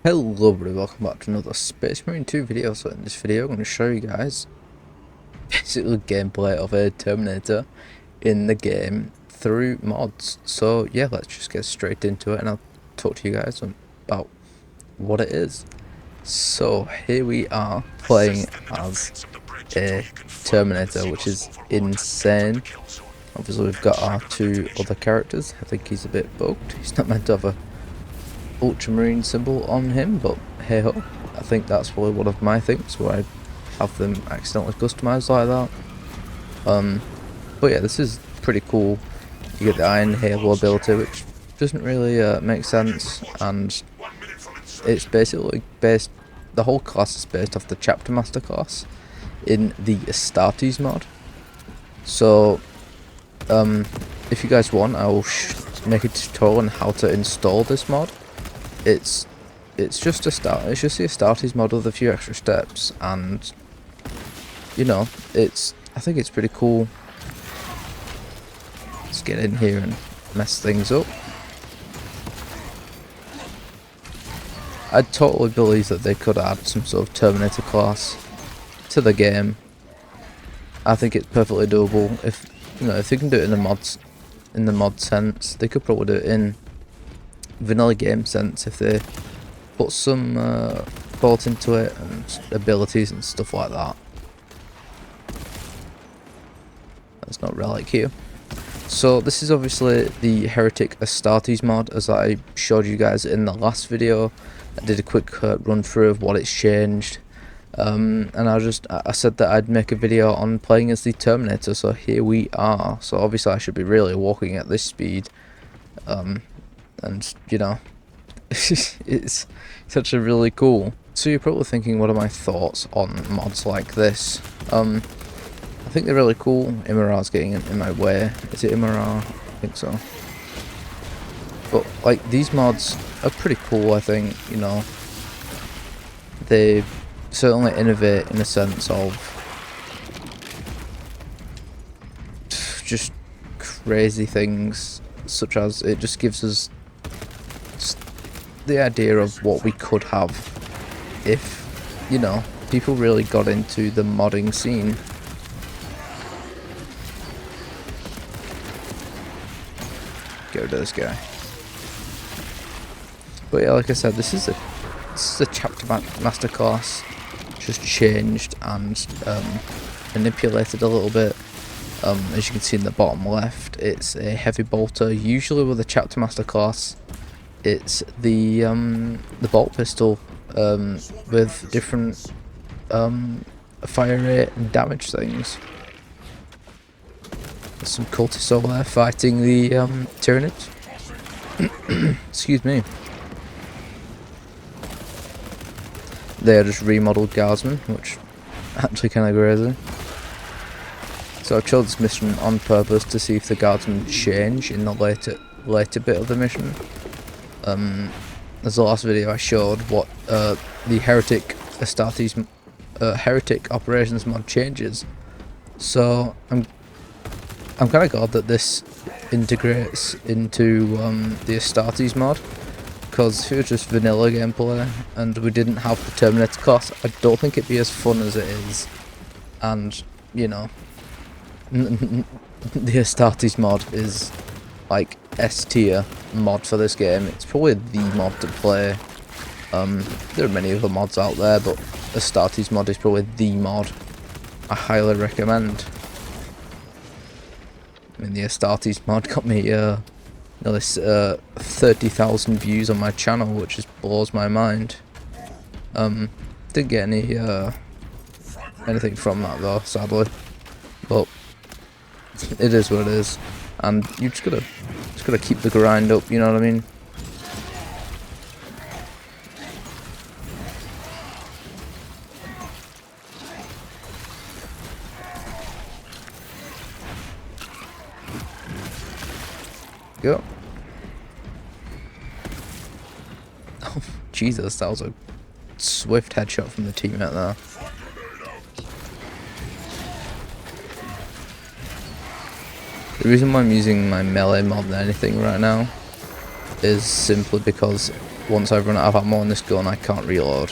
Hello everybody, welcome back to another Space Marine 2 video. So in this video I'm going to show you guys basically gameplay of a Terminator in the game through mods. So yeah, let's just get straight into it and I'll talk to you guys about what it is. So here we are playing as a Terminator, which is insane. Obviously we've got our two other characters. I think he's a bit bugged. He's not meant to have a ultramarine symbol on him, but hey ho, I think that's probably one of my things where I have them accidentally customized like that. But yeah, this is pretty cool. You get the Iron Halo ability, which doesn't really make sense, and it's basically based, the whole class is based off the Chapter Master class in the Astartes mod. So if you guys want, I will make a tutorial on how to install this mod. It's just the Astartes mod with a few extra steps, and you know, I think it's pretty cool. Let's get in here and mess things up. I totally believe that they could add some sort of Terminator class to the game. I think it's perfectly doable. If you know, if they can do it in the mod sense, they could probably do it in vanilla game sense if they put some thought into it and abilities and stuff like that. That's not relic here. So this is obviously the Heretic Astartes mod, as I showed you guys in the last video. I did a quick run through of what it's changed, and I said that I'd make a video on playing as the Terminator, so here we are. So obviously I should be really walking at this speed, and you know, it's such a really cool. So you're probably thinking, what are my thoughts on mods like this? I think they're really cool. Imara's getting in my way. Is it Imara? I think so. But like, these mods are pretty cool, I think. You know, they certainly innovate in the sense of just crazy things, such as it just gives us the idea of what we could have if, you know, people really got into the modding scene. Get rid of this guy. But yeah, like I said, this is a Chapter Master class, just changed and manipulated a little bit. As you can see in the bottom left, it's a heavy bolter. Usually with a Chapter Master class, it's the bolt pistol with different fire rate and damage things. There's some cultists over there fighting the Terminators. Excuse me. They are just remodeled guardsmen, which actually kind of crazy. So I chose this mission on purpose to see if the guardsmen change in the later bit of the mission. As the last video I showed what the Heretic Astartes Heretic Operations mod changes. So I'm kind of glad that this integrates into the Astartes mod, because if it was just vanilla gameplay and we didn't have the Terminator class, I don't think it'd be as fun as it is. And you know, the Astartes mod is like S tier mod for this game. It's probably the mod to play. There are many other mods out there, but Astartes mod is probably the mod I highly recommend. I mean, the Astartes mod got me nearly 30,000 views on my channel, which just blows my mind. Didn't get anything from that though, sadly. But it is what it is, and you just gotta keep the grind up. You know what I mean? Go. Oh, Jesus, that was a swift headshot from the teammate there. The reason why I'm using my melee more than anything right now is simply because once I've run out of ammo on this gun, I can't reload.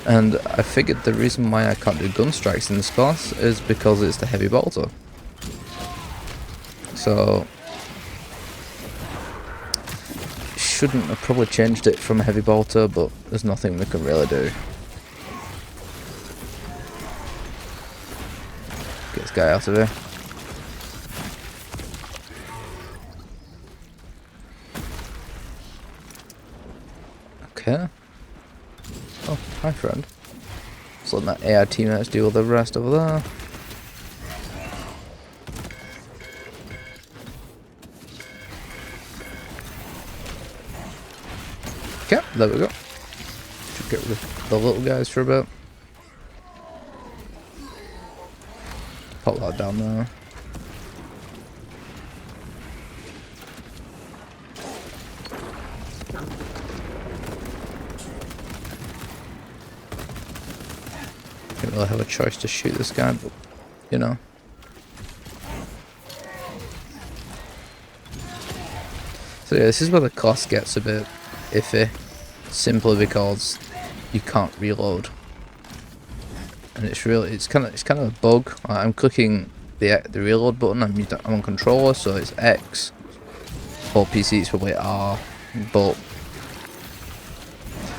And I figured the reason why I can't do gun strikes in this class is because it's the heavy bolter. So shouldn't have probably changed it from a heavy bolter, but there's nothing we can really do. Get this guy out of here. Okay. Oh, hi friend. Just letting that AI teammates deal with the rest over there. Okay, there we go. Should get rid of the little guys for a bit. Pop that down there. Didn't really have a choice to shoot this guy, but you know. So yeah, this is where the class gets a bit iffy, simply because you can't reload, and it's kind of a bug. I'm clicking the reload button. I'm on controller, so it's X. For PC, it's probably R, but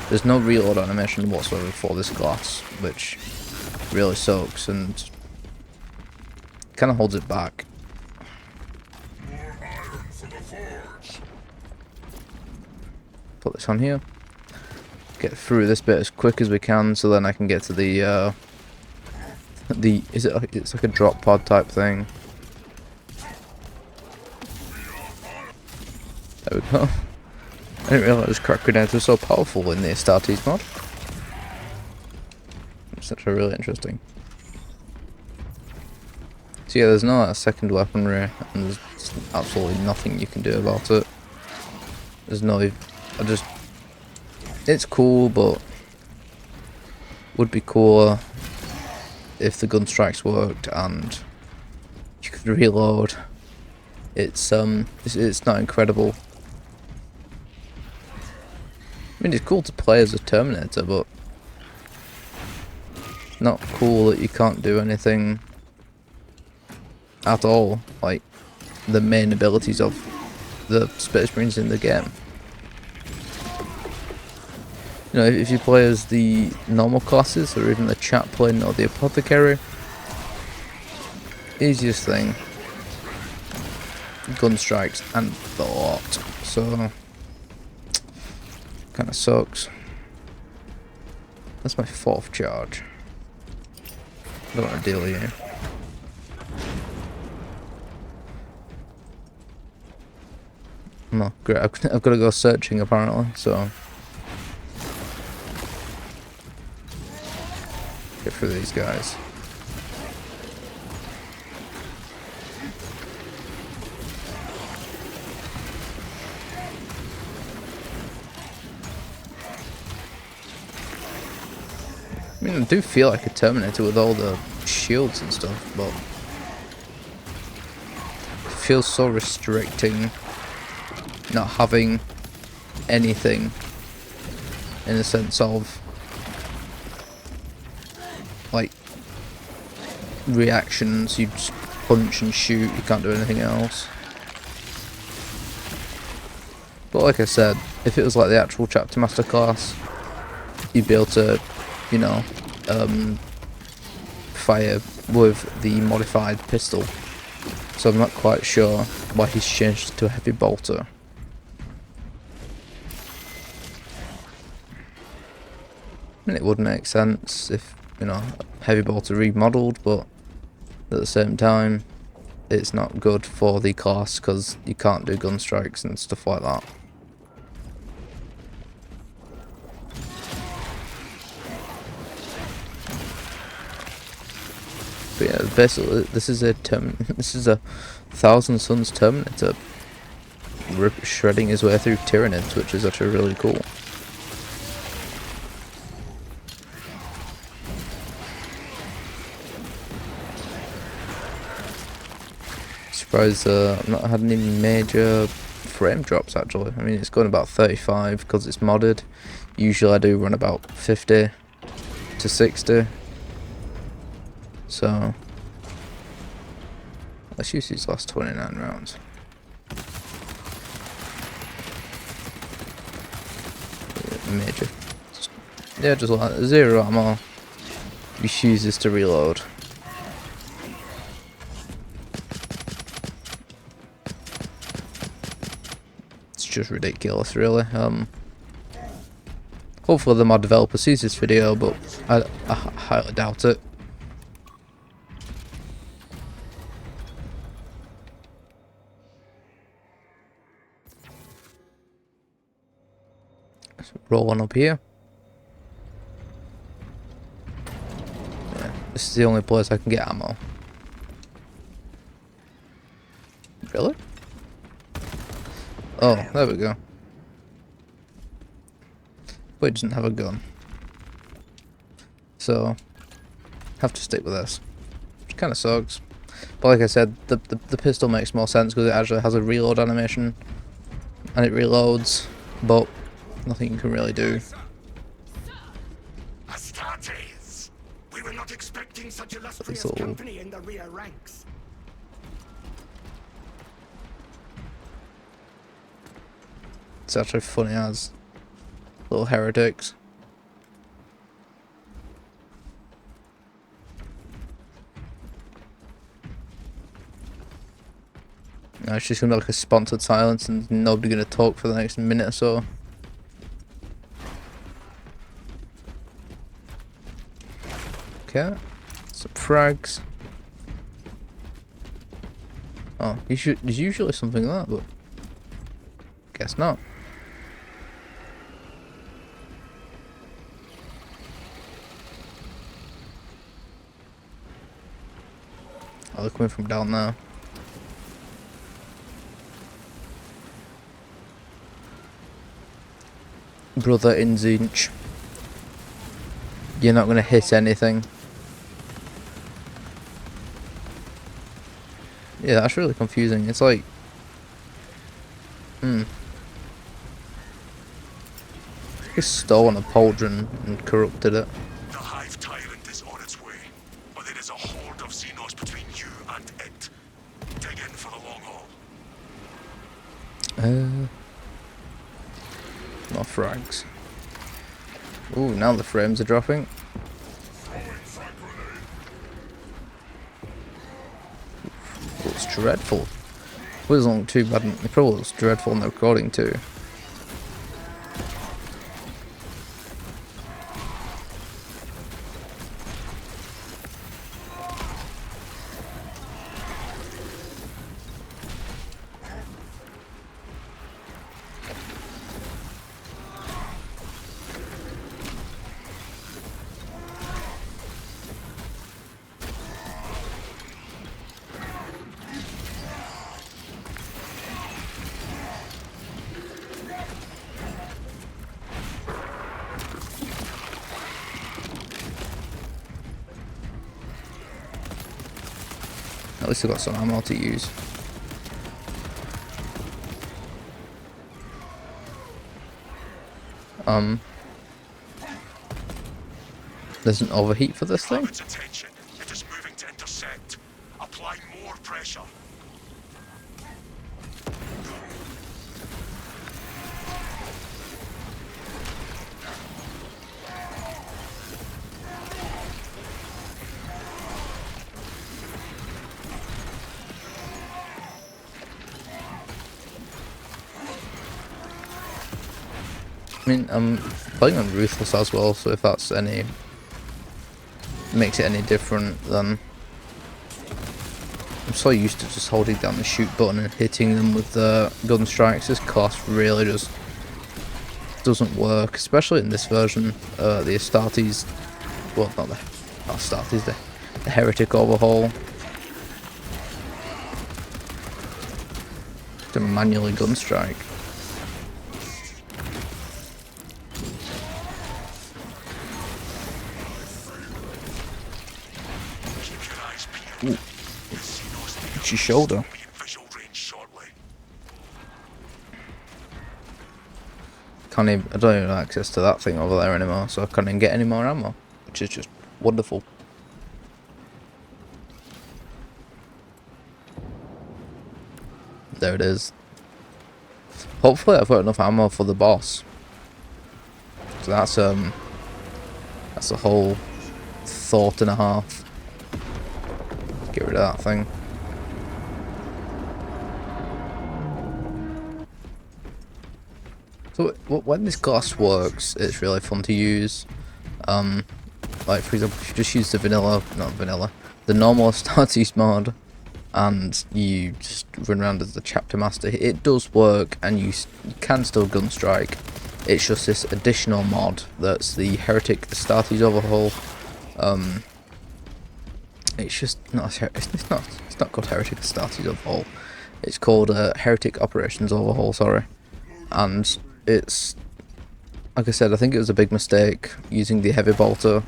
there's no reload animation whatsoever for this class, which really sucks and kind of holds it back. Put this on here. Get through this bit as quick as we can, so then I can get to the it's like a drop pod type thing. There we go. I didn't realise crack grenades were so powerful in the Astartes mod. It's actually really interesting. So yeah, there's no second weaponry, and there's absolutely nothing you can do about it. There's no... it's cool, but would be cooler if the gun strikes worked and you could reload. It's not incredible. I mean, it's cool to play as a Terminator, but not cool that you can't do anything at all, like the main abilities of the Space Marines in the game. You know, if you play as the normal classes, or even the chaplain or the apothecary, easiest thing, gun strikes and the lot. So, kind of sucks. That's my 4th charge. I don't want to deal with you. No, great. I've got to go searching apparently, so get through these guys. I mean, I do feel like a Terminator with all the shields and stuff, but it feels so restricting not having anything in the sense of like reactions. You just punch and shoot, you can't do anything else. But like I said, if it was like the actual chapter master class, you'd be able to, you know, fire with the modified pistol. So I'm not quite sure why he's changed to a heavy bolter. I mean, it would make sense if, you know, heavy bolter remodeled, but at the same time, it's not good for the class because you can't do gun strikes and stuff like that. But yeah, basically, this is a Thousand Suns Terminator shredding his way through Tyranids, which is actually really cool. It's surprised I've not had any major frame drops actually. I mean, it's going about 35 because it's modded. Usually I do run about 50 to 60. So let's use these last 29 rounds. Major. Yeah, just like 0 ammo. Just use this to reload. It's just ridiculous, really. Hopefully the mod developer sees this video, but I highly doubt it. Let's roll on up here. Yeah, this is the only place I can get ammo. Really? Oh, there we go. But it doesn't have a gun. So, have to stick with this. Which kind of sucks. But like I said, the pistol makes more sense because it actually has a reload animation. And it reloads, but nothing you can really do. Astartes! We were not expecting such illustrious company in the rear ranks. It's actually funny as little heretics. No, it's just gonna be like a sponsored silence and nobody gonna talk for the next minute or so. Okay, some frags. Oh, there's usually something like that, but guess not. Oh, they're coming from down there. Brother in Zinch. You're not gonna hit anything. Yeah, that's really confusing. It's like... He's stolen a pauldron and corrupted it. The Hive Tyrant is on its way, but there is a horde of Xenos between you and it. Dig in for the long haul. More frags. Ooh, now the frames are dropping. Looks dreadful. It doesn't look too bad. It probably looks dreadful in the recording too. At least I've got some ammo to use. There's an overheat for this thing? Its attention. It is moving to intercept. Apply more pressure. I mean, I'm playing on Ruthless as well, so if that's any... makes it any different, then... I'm so used to just holding down the shoot button and hitting them with the gun strikes. This class really just doesn't work, especially in this version. The Astartes... well, not the Astartes, the Heretic overhaul. To manually gun strike. Ooh. It's your shoulder. can't even, I don't even have access to that thing over there anymore, so I can't even get any more ammo, which is just wonderful. There it is. Hopefully I've got enough ammo for the boss. So that's a whole thought and a half. Get rid of that thing. So when this glass works, it's really fun to use. Like for example, if you just use the the normal Astartes mod, and you just run around as the chapter master, it does work, and you can still gun strike. It's just this additional mod that's the Heretic Astartes overhaul. It's just not it's not called Heretic Astartes overhaul. It's called Heretic Operations overhaul. Sorry, and it's, like I said, I think it was a big mistake using the heavy bolter.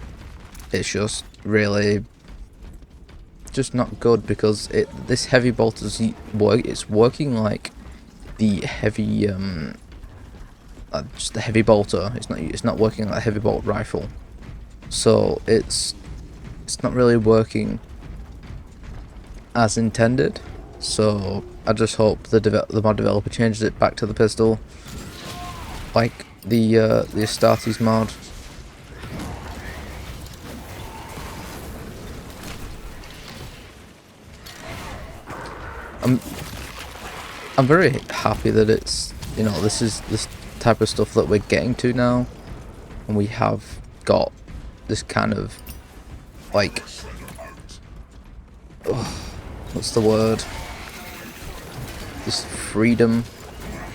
It's just really just not good, because this heavy bolter it's working like the heavy just the heavy bolter. It's not working like a heavy bolt rifle, so it's not really working as intended. So I just hope the mod developer changes it back to the pistol, like the Astartes mod. I'm very happy that it's, you know, this type of stuff that we're getting to now, and we have got this kind of like, what's the word? This freedom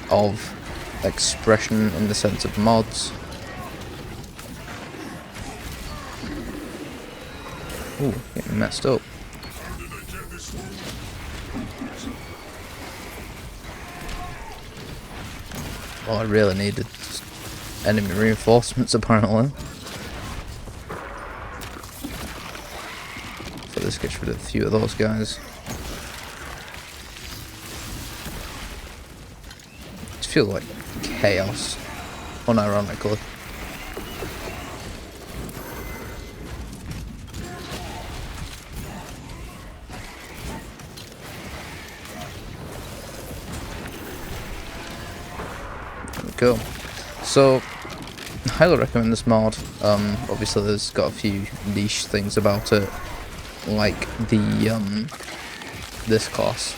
of expression in the sense of mods. Ooh, getting messed up. Well, I really needed enemy reinforcements apparently. So this gets rid of a few of those guys. It feels like chaos, unironically. Cool. So, I highly recommend this mod. Obviously there's got a few niche things about it, like the this class,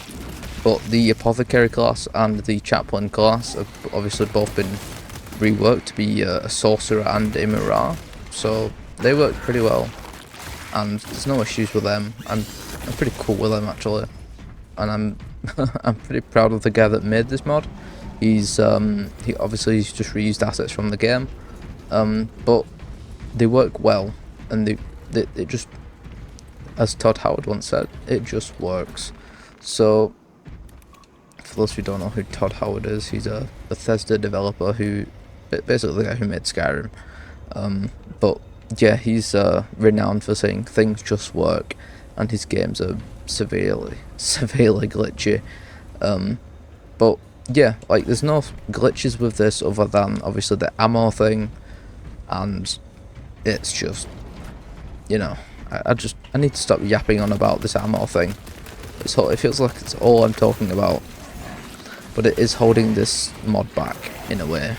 but the apothecary class and the chaplain class have obviously both been reworked to be a sorcerer and a mirror, so they work pretty well, and there's no issues with them. I'm pretty cool with them actually, and I'm I'm pretty proud of the guy that made this mod. He's he's just reused assets from the game, but they work well, and it just, as Todd Howard once said, it just works. So for those who don't know who Todd Howard is, he's a Bethesda developer who basically the guy who made Skyrim. But yeah, he's renowned for saying things just work, and his games are severely glitchy. But yeah, like there's no glitches with this other than obviously the ammo thing, and it's just, you know, I need to stop yapping on about this ammo thing. It feels like it's all I'm talking about, but it is holding this mod back in a way.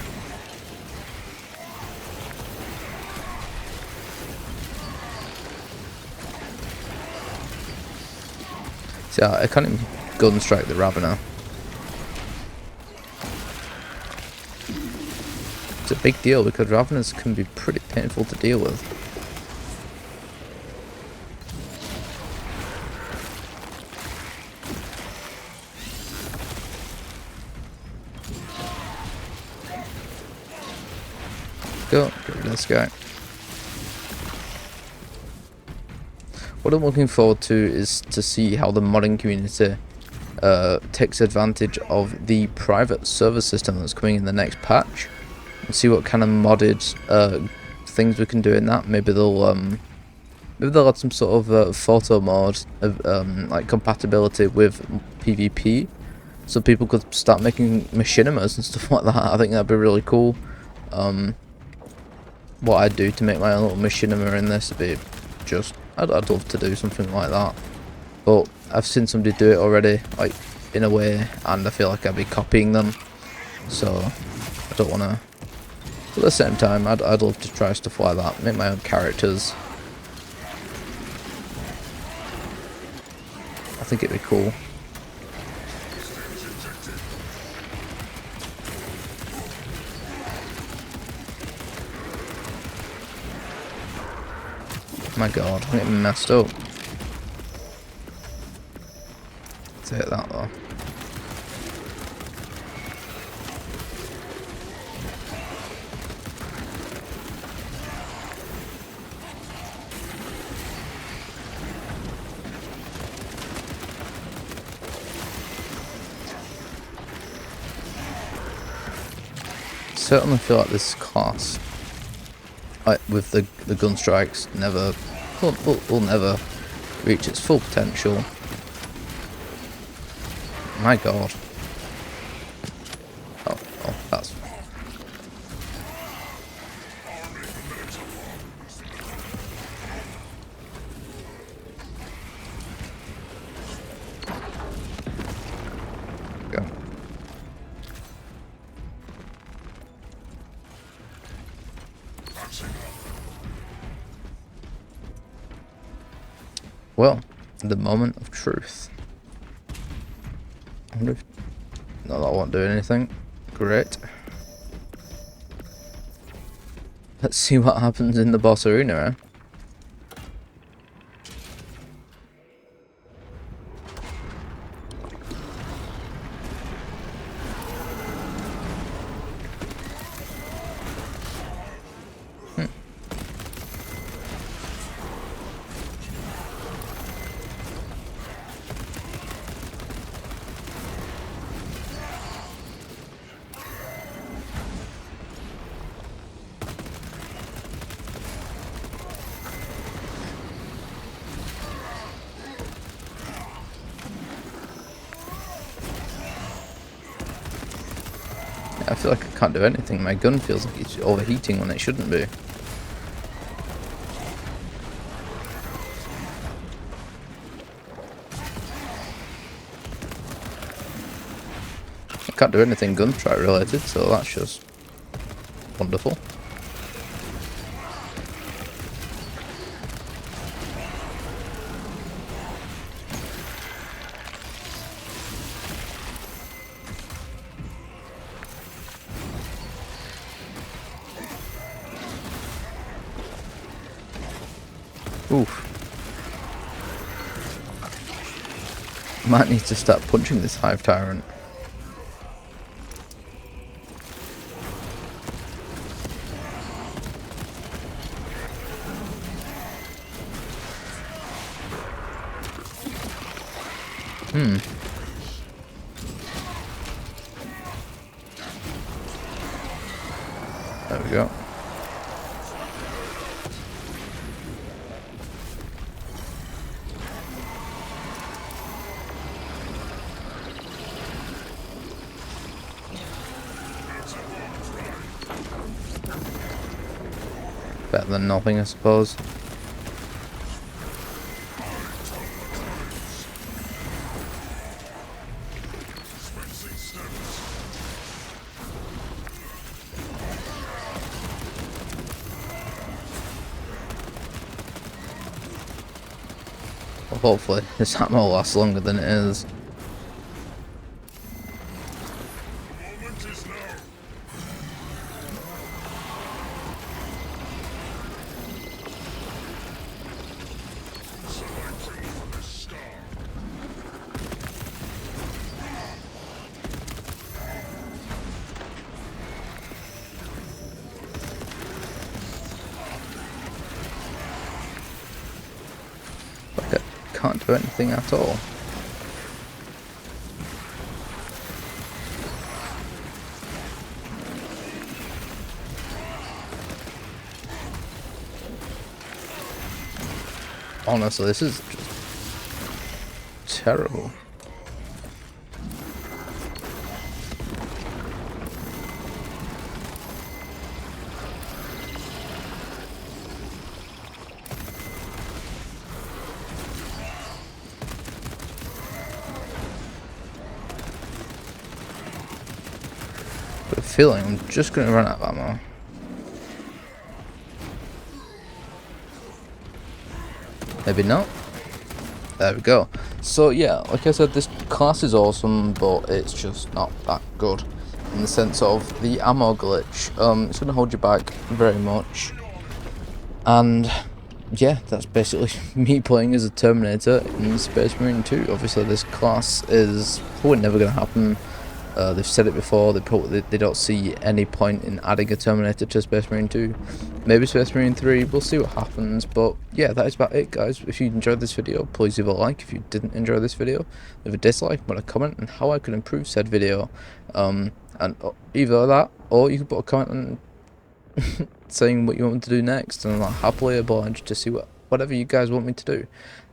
See, I can't even gun strike the Ravener. It's a big deal because Raveners can be pretty painful to deal with. Go, get rid of this guy. What I'm looking forward to is to see how the modding community takes advantage of the private server system that's coming in the next patch, and see what kind of modded things we can do in that. Maybe they'll add some sort of photo mode of like compatibility with PvP, so people could start making machinimas and stuff like that. I think that'd be really cool. what I'd do to make my own little machinima in this would be just, I'd love to do something like that. But I've seen somebody do it already, like, in a way, and I feel like I'd be copying them. So, I don't want to. But at the same time, I'd love to try stuff like that, make my own characters. I think it'd be cool. My god, I'm getting messed up. Take that though. Certainly feel like this class, like with the gun strikes, will never reach its full potential. My god. Oh, that's. Go. Well, the moment of truth. I wonder if... No, that won't do anything. Great. Let's see what happens in the boss arena, eh? I feel like I can't do anything. My gun feels like it's overheating when it shouldn't be. I can't do anything gun strike related, so that's just wonderful. Oof. Might need to start punching this Hive Tyrant. There we go. Better than nothing, I suppose. Well, hopefully this ammo lasts longer than it is. Can't do anything at all. Honestly, this is just terrible. a feeling I'm just going to run out of ammo. Maybe not. There we go. So yeah, like I said, this class is awesome, but it's just not that good in the sense of the ammo glitch. It's going to hold you back very much, and yeah, that's basically me playing as a Terminator in Space Marine 2. Obviously, this class is probably never going to happen. They've said it before. They don't see any point in adding a Terminator to Space Marine 2. Maybe Space Marine 3. We'll see what happens. But yeah, that is about it, guys. If you enjoyed this video, please leave a like. If you didn't enjoy this video, leave a dislike, put a comment on how I could improve said video. And either that, or you could put a comment on saying what you want me to do next, and I'm happily obliged to see whatever you guys want me to do.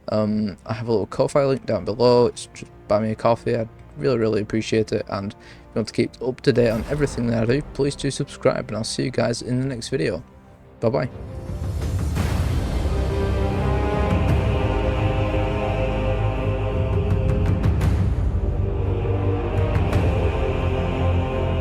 I have a little Ko-Fi link down below. It's just buy me a coffee. I'd really appreciate it, and if you want to keep up to date on everything that I do, please do subscribe, and I'll see you guys in the next video. Bye bye.